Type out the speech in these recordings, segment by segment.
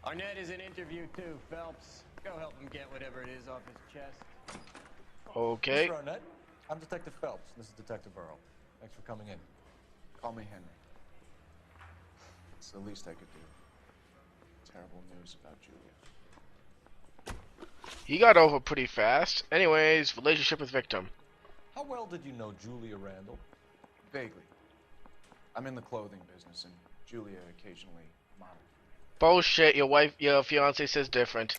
Arnette is in interview too, Phelps. Go help him get whatever it is off his chest. Okay. Mr. Arnette, I'm Detective Phelps. This is Detective Earl. Thanks for coming in. Call me Henry. It's the least I could do. Terrible news about Julia. He got over pretty fast. Anyways, relationship with victim. How well did you know Julia Randall? Vaguely. I'm in the clothing business, and Julia occasionally models. Bullshit, your fiance says different.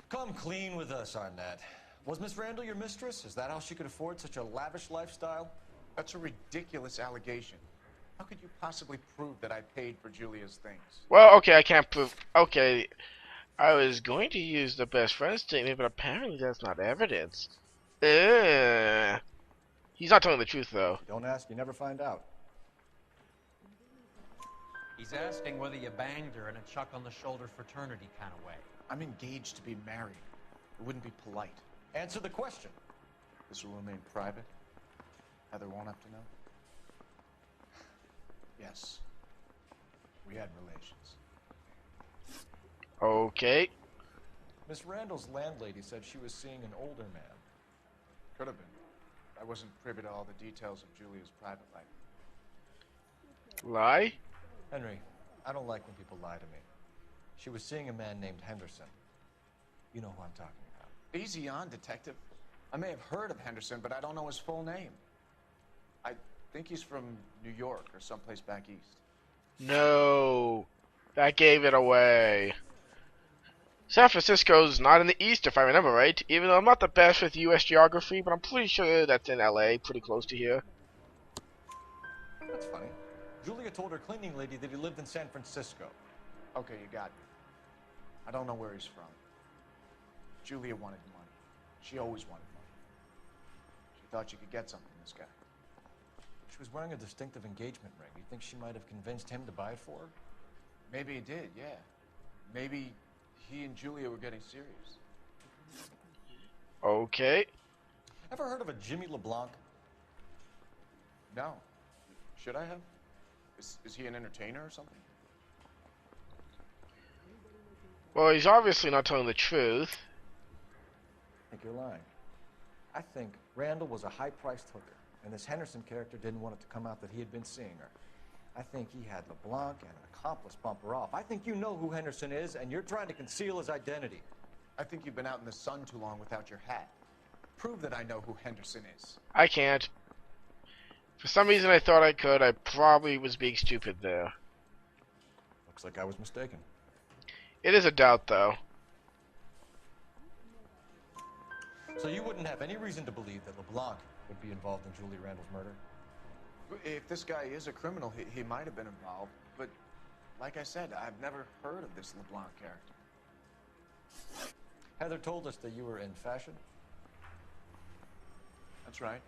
Come clean with us, Arnette. Was Miss Randall your mistress? Is that how she could afford such a lavish lifestyle? That's a ridiculous allegation. How could you possibly prove that I paid for Julia's things? Well, okay, I can't prove. Okay, I was going to use the best friend statement, but apparently that's not evidence. Ugh. He's not telling the truth, though. Don't ask, you never find out. He's asking whether you banged her in a chuck-on-the-shoulder fraternity kind of way. I'm engaged to be married. It wouldn't be polite. Answer the question. This will remain private. Heather won't have to know. Yes. We had relations. Okay. Miss Randall's landlady said she was seeing an older man. Could have been. I wasn't privy to all the details of Julia's private life. Lie? Henry, I don't like when people lie to me. She was seeing a man named Henderson. You know who I'm talking about. Easy on, detective. I may have heard of Henderson, but I don't know his full name. I think he's from New York or someplace back east. No. That gave it away. San Francisco's not in the east, if I remember right. Even though I'm not the best with U.S. geography, but I'm pretty sure that's in L.A., pretty close to here. That's funny. Julia told her cleaning lady that he lived in San Francisco. Okay, you got me. I don't know where he's from. Julia wanted money. She always wanted money. She thought she could get something from this guy. She was wearing a distinctive engagement ring. You think she might have convinced him to buy it for her? Maybe he did, yeah. Maybe he and Julia were getting serious. Okay. Ever heard of a Jimmy LeBlanc? No. Should I have? Is he an entertainer or something? Well, he's obviously not telling the truth. I think you're lying. I think Randall was a high-priced hooker, and this Henderson character didn't want it to come out that he had been seeing her. I think he had LeBlanc and an accomplice bump her off. I think you know who Henderson is, and you're trying to conceal his identity. I think you've been out in the sun too long without your hat. Prove that I know who Henderson is. I can't. For some reason I thought I could. I probably was being stupid there. Looks like I was mistaken. It is a doubt, though. So you wouldn't have any reason to believe that LeBlanc would be involved in Julie Randall's murder? If this guy is a criminal, he might have been involved. But like I said, I've never heard of this LeBlanc character. Heather told us that you were in fashion. That's right.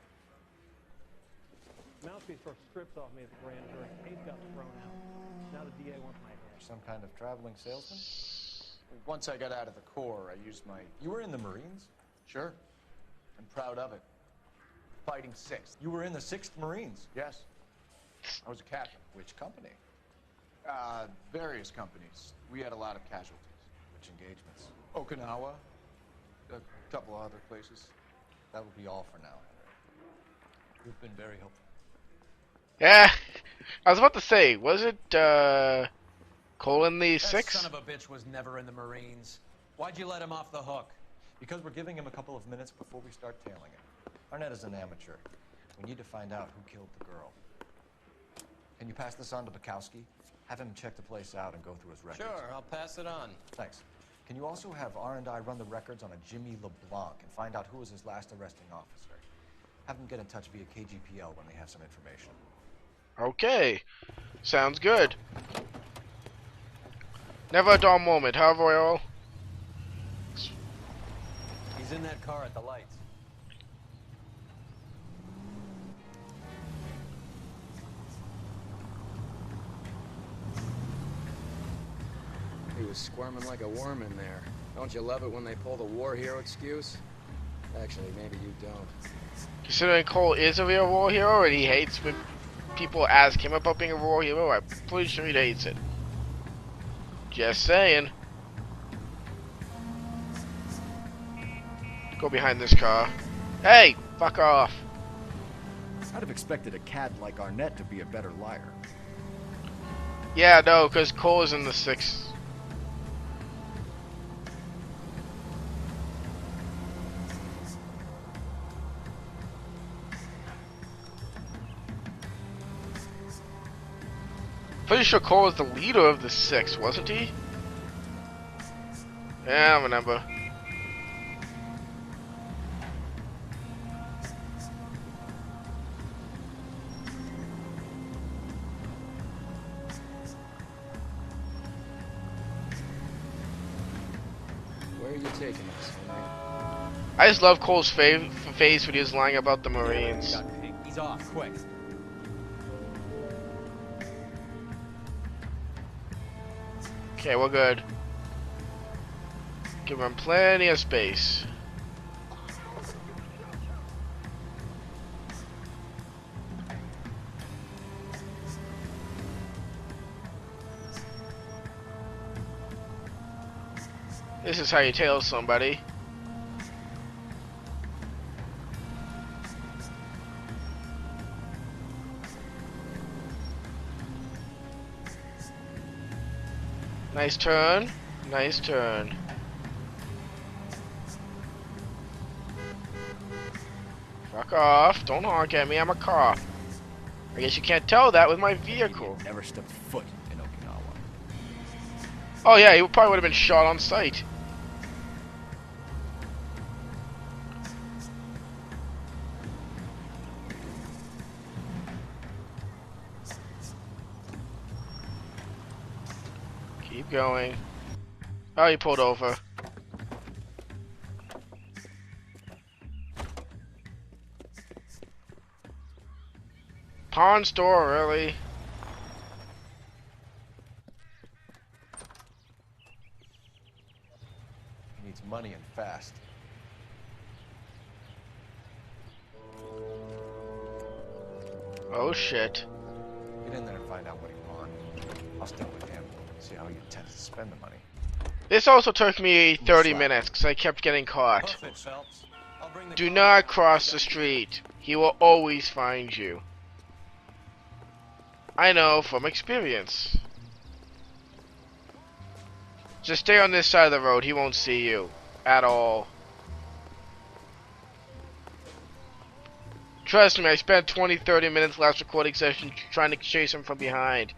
Mouthpiece tore strips off me at the grand jury. Case got thrown out. Now the DA wants my head. Some kind of traveling salesman? Once I got out of the Corps, I used my... You were in the Marines? Sure. I'm proud of it. Fighting 6th. You were in the 6th Marines? Yes. I was a captain. Which company? Various companies. We had a lot of casualties. Which engagements? Okinawa. A couple of other places. That will be all for now, Henry. You've been very helpful. Yeah, I was about to say, was it, Colin the That 6th? son of a bitch was never in the Marines. Why'd you let him off the hook? Because we're giving him a couple of minutes before we start tailing him. Arnette is an amateur. We need to find out who killed the girl. Can you pass this on to Bukowski? Have him check the place out and go through his records. Sure, I'll pass it on. Thanks. Can you also have R&I run the records on a Jimmy LeBlanc and find out who was his last arresting officer? Have them get in touch via KGPL when they have some information. Okay. Sounds good. Never a dull moment, huh, Royal? He's in that car at the lights. He was squirming like a worm in there. Don't you love it when they pull the war hero excuse? Actually, maybe you don't. Considering Cole is a real war hero and he hates when people ask him about being a war hero, I'm pretty sure he hates it. Just saying. Go behind this car. Hey, fuck off. I'd have expected a cad like Arnette to be a better liar. Yeah, no, because Cole is in the 6. Pretty sure Cole was the leader of the 6, wasn't he? Yeah, I remember. Where are you taking us, Henry? I just love Cole's face when he was lying about the Marines. He's off, quick. Okay, we're good. Give him plenty of space. This is how you tail somebody. Nice turn. Nice turn. Fuck off. Don't honk at me. I'm a cop. I guess you can't tell that with my vehicle. Never stepped foot in Okinawa. Oh yeah, he probably would have been shot on sight. Keep going. Oh, he pulled over. Pawn store, really? He needs money and fast. Oh shit. Get in there and find out what he wants. I'll start with him. See how he intends to spend the money. This also took me 30 minutes because I kept getting caught. Hoof it, Phelps. I'll bring the Do car not back. cross the street. He will always find you. I know from experience. Just stay on this side of the road. He won't see you at all. Trust me, I spent 20-30 minutes last recording session trying to chase him from behind.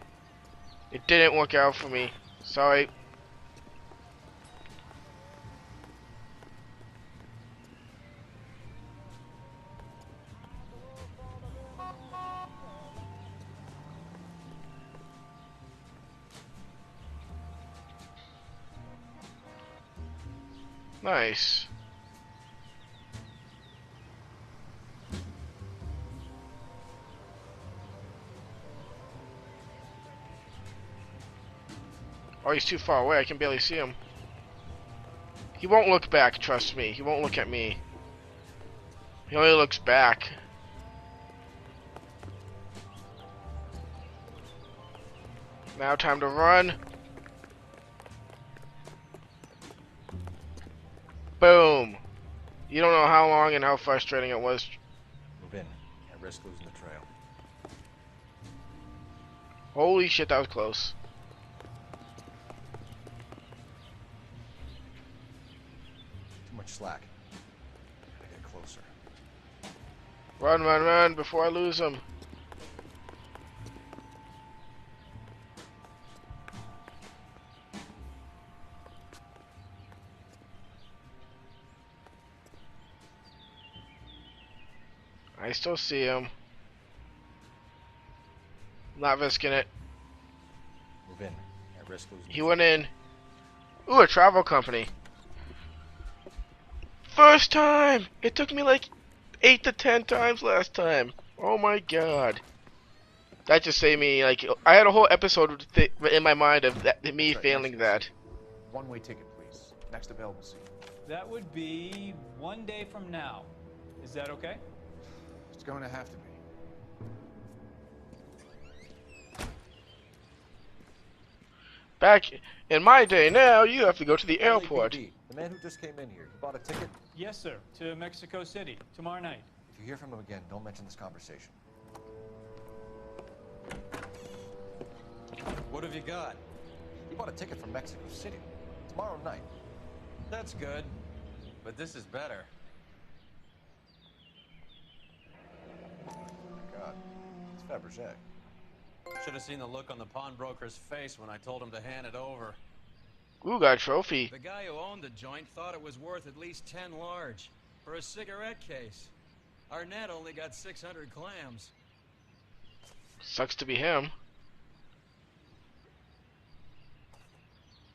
It didn't work out for me. Sorry. Nice. Oh, he's too far away. I can barely see him. He won't look back, trust me. He won't look at me. He only looks back. Now time to run. Boom. You don't know how long and how frustrating it was. Move in. Can't risk losing the trail. Holy shit, that was close. Too much slack. Gotta get closer. Run, run, run before I lose him. I still see him. Not risking it. Move in. Can't risk losing the He went in. Ooh, a travel company. First time! It took me like 8 to 10 times last time. Oh my god. That just saved me, like, I had a whole episode in my mind of that, me failing that. One-way ticket, please. Next available seat. That would be 1 day from now. Is that okay? It's going to have to be. Back in my day now, you have to go to the airport. LAPD, the man who just came in here, he bought a ticket. Yes, sir. To Mexico City tomorrow night. If you hear from him again, don't mention this conversation. What have you got? He bought a ticket from Mexico City tomorrow night. That's good. But this is better. Oh my God, it's Fabergé. Should have seen the look on the pawnbroker's face when I told him to hand it over. Ooh, got a trophy. The guy who owned the joint thought it was worth at least 10 large for a cigarette case. Arnette only got 600 clams. Sucks to be him.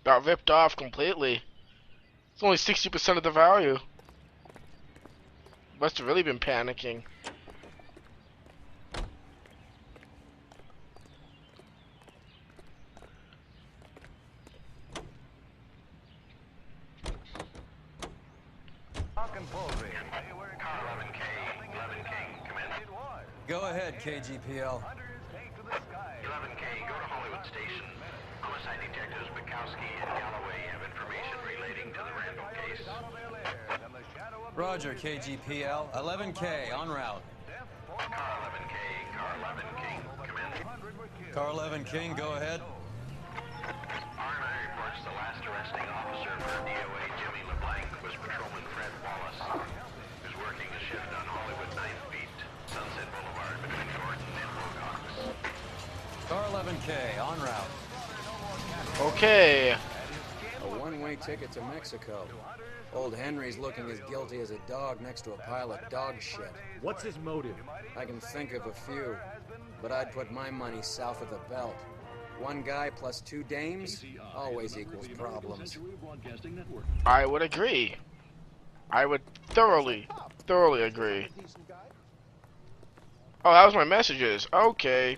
Got ripped off completely. It's only 60% of the value. Must have really been panicking. Go ahead, KGPL. 11K, go to Hollywood Station. Homicide detectives Bukowski and Galloway have information relating to the Randall case. Roger, KGPL. 11K, en route. Car 11K, Car 11 King, come in. Car 11 King, go ahead. R&I reports the last arresting officer for DOA Jimmy LeBlanc was Patrolman Fred Wallace, who's working a shift on Hollywood 9th Beat, Sunset Boulevard between Gordon and Wilcox. Car 11K, en route. Okay. A one-way ticket to Mexico. Old Henry's looking as guilty as a dog next to a pile of dog shit. What's his motive? I can think of a few, but I'd put my money south of the belt. One guy plus 2 dames always equals problems. I would agree. I would thoroughly agree. Oh, that was my messages. Okay.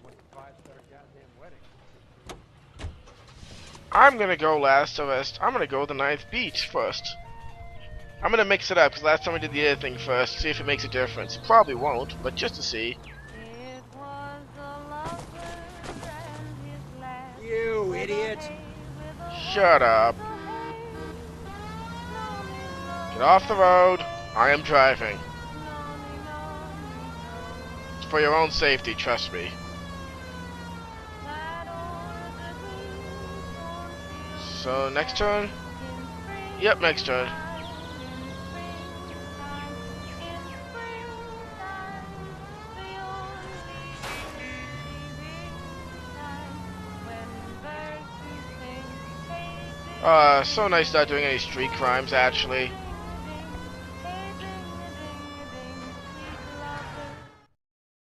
I'm gonna go last arrest. I'm gonna go the 9th beach first. I'm gonna mix it up because last time I did the other thing first. See if it makes a difference. It probably won't, but just to see. You idiot! Shut up. Get off the road. I am driving. It's for your own safety, trust me. So, next turn? Yep, next turn. So nice not doing any street crimes, actually.